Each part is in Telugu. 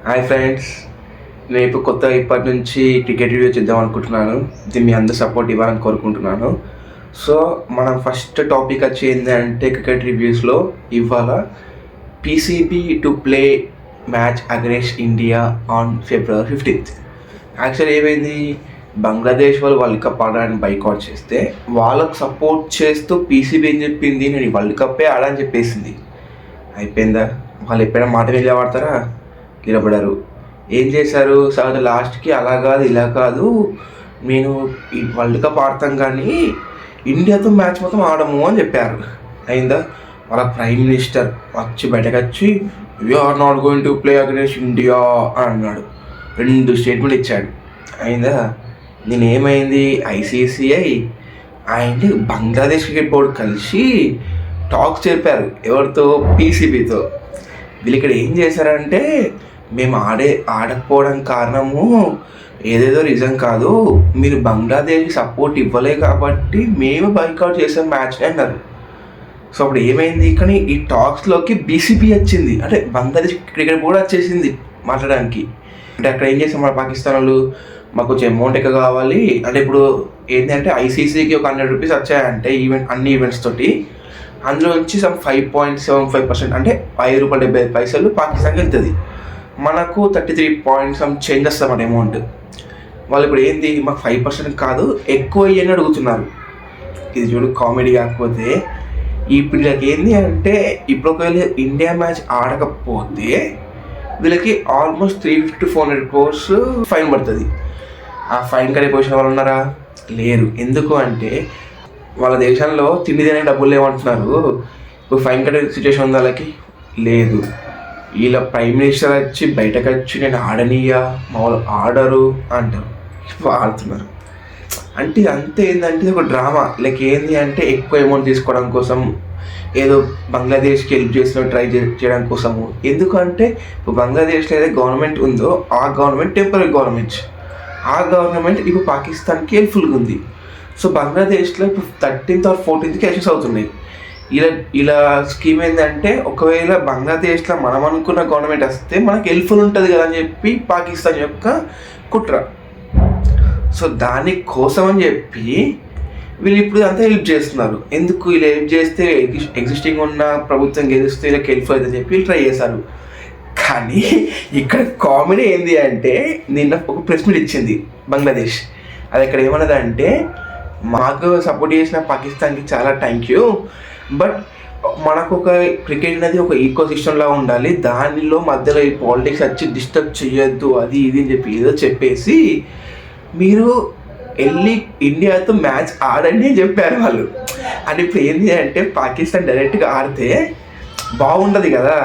హాయ్ ఫ్రెండ్స్, నేను ఇప్పుడు ఇప్పటి నుంచి క్రికెట్ రివ్యూ చేద్దాం అనుకుంటున్నాను. ఇది మీ అందరు సపోర్ట్ ఇవ్వాలని కోరుకుంటున్నాను. సో మనం ఫస్ట్ టాపిక్ వచ్చి ఏంటంటే క్రికెట్ రివ్యూస్లో ఇవాళ PCB to play match against India on February 15th. Actually ఏమైంది, బంగ్లాదేశ్ వాళ్ళు వరల్డ్ కప్ ఆడడానికి బైకాట్ చేస్తే వాళ్ళకు సపోర్ట్ చేస్తూ పీసీబీ ఏం చెప్పింది, నేను ఈ వరల్డ్ కప్పే ఆడని చెప్పేసింది. అయిపోయిందా? వాళ్ళు ఎప్పుడైనా మాట మీద వాడతారా? నిలబడారు. ఏం చేశారు, సార్ లాస్ట్కి అలా కాదు ఇలా కాదు, నేను ఈ వరల్డ్ కప్ ఆడతాం కానీ ఇండియాతో మ్యాచ్ మొత్తం ఆడము అని చెప్పారు. అయిందా? వాళ్ళ ప్రైమ్ మినిస్టర్ వచ్చి బయటకు వచ్చి we're not going to play against India అని అన్నాడు. 2 స్టేట్మెంట్ ఇచ్చాడు. అయిందా? నేనేమైంది, ICCI and Bangladesh cricket board కలిసి టాక్స్ చెప్పారు. ఎవరితో? పీసీబీతో. వీళ్ళు ఇక్కడ ఏం చేశారంటే, మేము ఆడకపోవడం కారణము ఏదేదో రీజన్ కాదు, మీరు బంగ్లాదేశ్కి సపోర్ట్ ఇవ్వలే కాబట్టి మేము బైకాట్ చేసాం మ్యాచ్ని అన్నారు. సో అప్పుడు ఏమైంది, కానీ ఈ టాక్స్లోకి బీసీబీ వచ్చింది, అంటే బంగ్లాదేశ్ క్రికెట్ కూడా వచ్చేసింది మాట్లాడడానికి. అంటే అక్కడ ఏం చేస్తాం, మన పాకిస్తాన్ వాళ్ళు మాకు కొంచెం అమౌంట్ ఎక్కువ కావాలి అంటే, ఇప్పుడు ఏంటంటే ఐసీసీకి ఒక 100 రూపీస్ వచ్చాయంటే అన్ని ఈవెంట్స్ తోటి, అందులో నుంచి సమ్ 5.75% అంటే ₹5.70 పాకిస్తాన్కి వెళ్తుంది. మనకు 33 చేంజ్ వస్తామన్నమాట అమౌంట్. వాళ్ళు ఇప్పుడు ఏంది, మాకు 5% కాదు ఎక్కువ ఇయ్యని అడుగుతున్నారు. ఇది చూడు కామెడీ. కాకపోతే ఇప్పుడు వీళ్ళకి ఏంది అంటే, ఇప్పుడు ఒకవేళ ఇండియా మ్యాచ్ ఆడకపోతే వీళ్ళకి ఆల్మోస్ట్ 350-400 crores ఫైన్ పడుతుంది. ఆ ఫైన్ కడే పొజిషన్ వాళ్ళు ఉన్నారా? లేరు. ఎందుకు అంటే వాళ్ళ దేశంలో తిండి తినే డబ్బులు లేవంటున్నారు. ఇప్పుడు ఫైన్ కట్టే సిచ్యువేషన్ ఉంది వాళ్ళకి, లేదు. వీళ్ళ ప్రైమ్ మినిస్టర్ వచ్చి బయటకు వచ్చి నేను ఆడనీయా, మా వాళ్ళు ఆడరు అంటారు. ఆడుతున్నారు అంటే అంతే. ఏంటంటే ఒక డ్రామా లైక్ ఏంది అంటే, ఎక్కువ అమౌంట్ తీసుకోవడం కోసం, ఏదో బంగ్లాదేశ్కి హెల్ప్ చేసిన ట్రై చేయడం కోసము. ఎందుకంటే ఇప్పుడు బంగ్లాదేశ్లో ఏదైతే గవర్నమెంట్ ఉందో ఆ గవర్నమెంట్ టెంపరీ గవర్నమెంట్, ఆ గవర్నమెంట్ ఇప్పుడు పాకిస్తాన్కి హెల్ప్ఫుల్గా ఉంది. సో బంగ్లాదేశ్లో ఇప్పుడు 13th or 14th ఎలక్షన్స్ అవుతున్నాయి. ఇలా స్కీమ్ ఏంటంటే, ఒకవేళ బంగ్లాదేశ్లో మనం అనుకున్న గవర్నమెంట్ వస్తే మనకు హెల్ప్ఫుల్ ఉంటుంది కదా అని చెప్పి పాకిస్తాన్ యొక్క కుట్ర. సో దానికోసం అని చెప్పి వీళ్ళు ఇప్పుడు అంతా హెల్ప్ చేస్తున్నారు. ఎందుకు ఇలా హెల్ప్ చేస్తే ఎగ్జిస్టింగ్ ఉన్న ప్రభుత్వం గెలిస్తే వీళ్ళకి హెల్ప్ఫుల్ అవుతుందని చెప్పి వీళ్ళు ట్రై చేశారు. కానీ ఇక్కడ కామెడీ ఏంది అంటే, నిన్న ఒక ప్రెస్ మీట్ ఇచ్చింది బంగ్లాదేశ్. అది ఇక్కడ ఏమన్నదంటే, మాకు సపోర్ట్ చేసిన పాకిస్తాన్కి చాలా థ్యాంక్ యూ, బట్ మనకు ఒక క్రికెట్ అనేది ఒక ఈకో సిస్టంలా ఉండాలి, దానిలో మధ్యలో ఈ పాలిటిక్స్ వచ్చి డిస్టర్బ్ చేయొద్దు అది ఇది అని చెప్పి ఏదో చెప్పేసి మీరు వెళ్ళి ఇండియాతో మ్యాచ్ ఆడండి అని చెప్పారు వాళ్ళు. అని ఇప్పుడు ఏంటి అంటే, పాకిస్తాన్ డైరెక్ట్గా ఆడితే బాగుంటుంది కదా,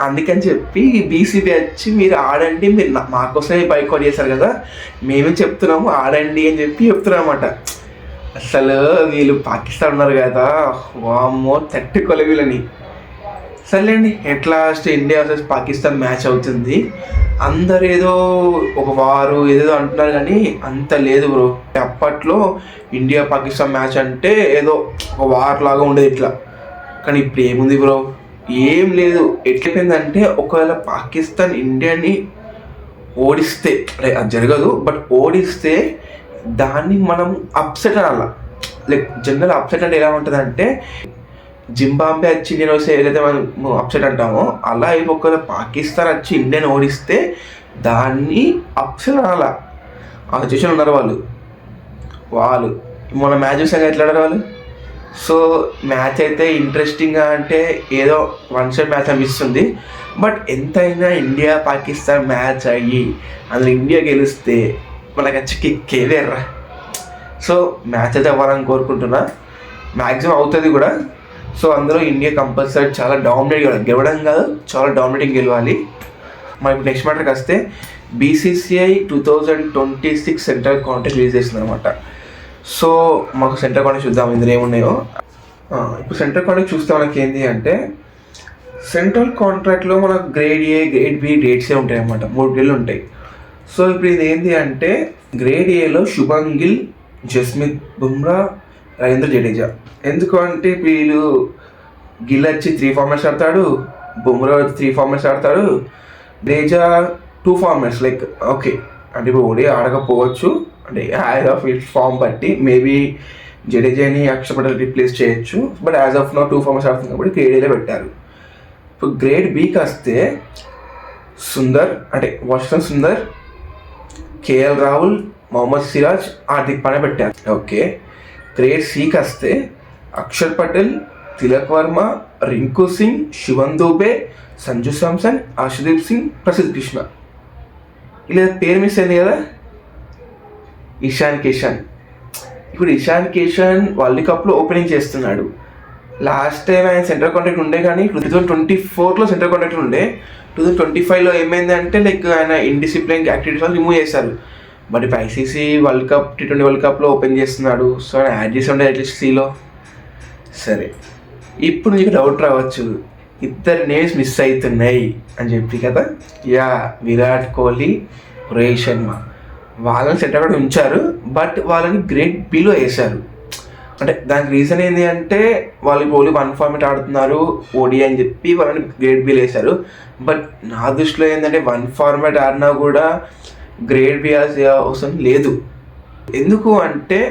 అందుకని చెప్పి బీసీబీ వచ్చి మీరు ఆడండి, మీరు మాకోసమే బైకాట్ చేశారు కదా, మేమే చెప్తున్నాము ఆడండి అని చెప్పి చెప్తున్నాం అన్నమాట. అసలు వీళ్ళు పాకిస్తాన్ ఉన్నారు కదా, వామ్మో తట్టుకోలే వీళ్ళని. సర్లేండి, ఎట్లా ఇండియా వర్సెస్ పాకిస్తాన్ మ్యాచ్ అవుతుంది, అందరు ఏదో ఒక వారు ఏదో అంటున్నారు కానీ అంత లేదు బ్రో. అప్పట్లో ఇండియా పాకిస్తాన్ మ్యాచ్ అంటే ఏదో ఒక వార్ లాగా ఉండేది ఇట్లా, కానీ ఇప్పుడు ఏముంది బ్రో, ఏం లేదు. ఎట్లయిపోయిందంటే, ఒకవేళ పాకిస్తాన్ ఇండియాని ఓడిస్తే, అది జరగదు బట్ ఓడిస్తే దాన్ని మనం అప్సెట్ అనాల. లైక్ జనరల్ అప్సెట్ అంటే ఎలా ఉంటుంది అంటే, జింబాబ్వే వచ్చి ఇండియన్ వస్తే ఏదైతే మనం అప్సెట్ అంటామో, అలా ఒకవేళ పాకిస్తాన్ వచ్చి ఇండియన్ ఓడిస్తే దాన్ని అప్సెట్ అనాల. ఆ సిచ్యువేషన్ ఉన్నారు వాళ్ళు మన మ్యాచ్ చూసాక ఎట్లా ఆడారు వాళ్ళు. సో మ్యాచ్ అయితే ఇంట్రెస్టింగ్గా అంటే ఏదో వన్ సైడ్ మ్యాచ్ అనిపిస్తుంది, బట్ ఎంతైనా ఇండియా పాకిస్తాన్ మ్యాచ్ అయ్యి అందులో ఇండియా గెలిస్తే మనకు వచ్చి కిక్కే వేర్రా. సో మ్యాచ్ అయితే అవ్వాలని కోరుకుంటున్నా, మ్యాక్సిమం అవుతుంది కూడా. సో అందులో ఇండియా కంపల్సరీ చాలా డామినేట్ గెలవడం కాదు, చాలా డామినేటింగ్ గెలవాలి. మరి ఇప్పుడు నెక్స్ట్ మ్యాటర్కి వస్తే, బీసీసీఐ 2026 సెంట్రల్ కాంట్రాక్ట్ రిలీజ్ చేస్తుంది అనమాట. సో మాకు సెంట్రల్ కాంట్రాక్ట్ చూద్దాం ఇందులో ఏమున్నాయో. ఇప్పుడు సెంట్రల్ కాంట్రాక్ట్ చూస్తే మనకి ఏంటి అంటే, సెంట్రల్ కాంట్రాక్ట్లో మనకు grade A, grade B, grade C ఉంటాయి అన్నమాట, 3 గ్రేడ్లు ఉంటాయి. సో ఇప్పుడు ఇది ఏంటి అంటే, గ్రేడ్ ఏలో శుభన్ గిల్, జస్మిత్ బుమ్రా, రవీంద్ర జడేజా. ఎందుకు అంటే వీళ్ళు గిల్ వచ్చి 3 ఫార్మాట్స్ ఆడతాడు, బుమ్రా 3 ఫార్మాట్స్ ఆడతాడు, Jadeja two formats like okay అంటే ఇప్పుడు ఓడి ఆడకపోవచ్చు అంటే యాజ్ ఆఫ్ ఇట్ ఫామ్ బట్టి మేబీ జడేజాని అక్షర్ పటేల్ రీప్లేస్ చేయొచ్చు. But as of now two formats ఆడుతుంది కాబట్టి గ్రేడ్ ఏలో పెట్టారు. ఇప్పుడు గ్రేడ్ బికి వస్తే సుందర్ అంటే వాషింగ్టన్ సుందర్, కేఎల్ రాహుల్, మొహమ్మద్ సిరాజ్, హార్దిక్ పాండ్యా పెట్టారు. ఓకే. గ్రేడ్ సికి వస్తే అక్షర్ పటేల్, తిలక్ వర్మ, రింకు సింగ్, శివన్ దూబే, సంజు శాంసన్, హర్షదీప్ సింగ్, ప్రసిద్ధ్ కృష్ణ. ఇలా పేరు మిస్ అయింది కదా, ఇషాన్ కిషన్. ఇప్పుడు ఇషాన్ కిషన్ వరల్డ్ కప్లో ఓపెనింగ్ చేస్తున్నాడు. లాస్ట్ టైం ఆయన సెంట్రల్ కాంట్రాక్ట్ ఉండే కానీ 2024లో సెంట్రల్ కాంట్రాక్ట్ ఉండే. 2025లో ఏమైందంటే లైక్ ఆయన ఇండిసిప్లిన్ యాక్టివిటీస్ వల్ల రిమూవ్ చేశారు. బట్ ఇప్పుడు ICC world cup T20 world కప్లో ఓపెన్ చేస్తున్నాడు. సో ఆయన యాడ్ చేసి ఉండే అట్లీస్ట్ సిలో. సరే, ఇప్పుడు నీకు డౌట్ రావచ్చు, ఇద్దరు నేమ్స్ మిస్ అవుతున్నాయి అని చెప్పి కదా. యా, విరాట్ కోహ్లీ, రోహిత్ శర్మ. వాళ్ళని సెంటర్ కూడా ఉంచారు, బట్ వాళ్ళని గ్రేడ్ బిలో వేశారు. అంటే దానికి రీజన్ ఏంటి అంటే వాళ్ళు ఓన్లీ వన్ ఫార్మేట్ ఆడుతున్నారు ఓడి అని చెప్పి వాళ్ళని గ్రేడ్ బిలో వేశారు. బట్ నా దృష్టిలో ఏంటంటే వన్ ఫార్మేట్ ఆడినా కూడా గ్రేడ్ బి అవసరం లేదు. ఎందుకు అంటే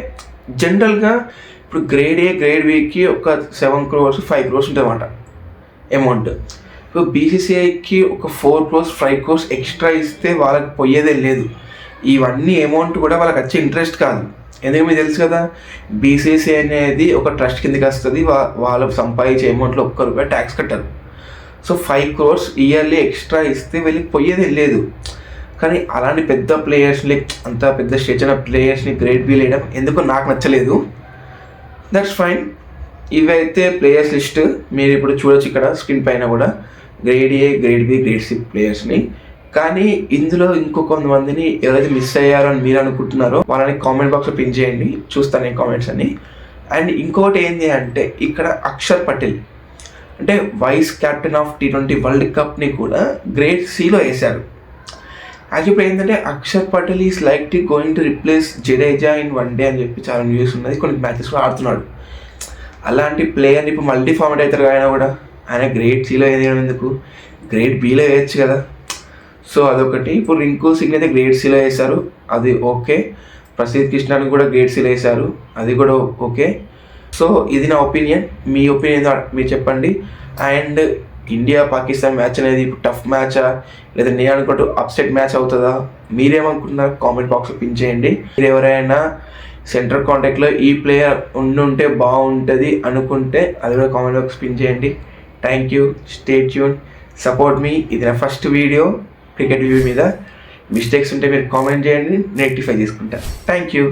జనరల్గా ఇప్పుడు గ్రేడ్ ఏ గ్రేడ్ బికి ఒక 7 crores 5 crores ఉంటుంది అన్నమాట అమౌంట్. ఇప్పుడు బీసీసీఐకి ఒక 4 crores 5 crores ఎక్స్ట్రా ఇస్తే వాళ్ళకి పోయేదే లేదు. ఇవన్నీ అమౌంట్ కూడా వాళ్ళకి వచ్చే ఇంట్రెస్ట్ కాదు. ఎందుకంటే మీకు తెలుసు కదా, బీసీసీఐ అనేది ఒక ట్రస్ట్ కిందకి వస్తుంది. వాళ్ళు సంపాదించే అమౌంట్లో ₹1 ట్యాక్స్ కట్టారు. సో 5 crores ఇయర్లీ ఎక్స్ట్రా ఇస్తే వీళ్ళకి పోయేదే లేదు. కానీ అలాంటి పెద్ద ప్లేయర్స్ని, అంత పెద్ద స్టేజ్ అయిన ప్లేయర్స్ని గ్రేడ్ బి వేయడం ఎందుకు నాకు నచ్చలేదు. That's fine. ఇవైతే ప్లేయర్స్ లిస్ట్ మీరు ఇప్పుడు చూడొచ్చు ఇక్కడ స్క్రీన్ పైన కూడా, grade A, grade B, grade C ప్లేయర్స్ని. కానీ ఇందులో ఇంకో కొంతమందిని ఎవరైతే మిస్ అయ్యారో అని మీరు అనుకుంటున్నారో వాళ్ళని కామెంట్ బాక్స్లో పిన్ చేయండి, చూస్తాను నేను కామెంట్స్ అన్ని. అండ్ ఇంకోటి ఏంటి అంటే ఇక్కడ అక్షర్ పటేల్ అంటే vice captain of T20 world కప్ని కూడా గ్రేడ్ సిలో వేశారు. యాక్చువల్ ఇప్పుడు ఏంటంటే Akshar Patel is likely going to replace Jadeja in one day అని చెప్పి చాలా న్యూస్ ఉన్నది. కొన్ని మ్యాచెస్ కూడా ఆడుతున్నాడు. అలాంటి ప్లేయర్ని ఇప్పుడు మల్టీ ఫార్మేట్ అవుతారు ఆయన కూడా. ఆయన గ్రేడ్ సిలో వేయడం ఎందుకు, గ్రేడ్ బిలో వేయచ్చు కదా. సో అదొకటి. ఇప్పుడు రింకు సింగ్ అయితే గ్రేడ్ సిలో వేశారు, అది ఓకే. ప్రసిద్ధ్ కృష్ణని కూడా గ్రేడ్ సిలో వేశారు, అది కూడా ఓకే. సో ఇది నా ఒపీనియన్. మీ ఒపీనియన్ మీరు చెప్పండి. అండ్ ఇండియా పాకిస్తాన్ మ్యాచ్ అనేది ఇప్పుడు టఫ్ మ్యాచా లేదా నేను అనుకుంటూ అప్సెట్ మ్యాచ్ అవుతుందా, మీరేమనుకుంటున్నారు కామెంట్ బాక్స్లో పిన్ చేయండి. మీరు ఎవరైనా సెంట్రల్ కాంటాక్ట్లో ఈ ప్లేయర్ ఉండుంటే బాగుంటుంది అనుకుంటే అది కూడా కామెంట్ బాక్స్ పిన్ చేయండి. Thank you. Stay tune, support me. ఇది నా ఫస్ట్ వీడియో క్రికెట్ రివ్యూ మీద. మిస్టేక్స్ ఉంటే మీరు కామెంట్ చేయండి, నేను రెక్టిఫై చేసుకుంటా. Thank you.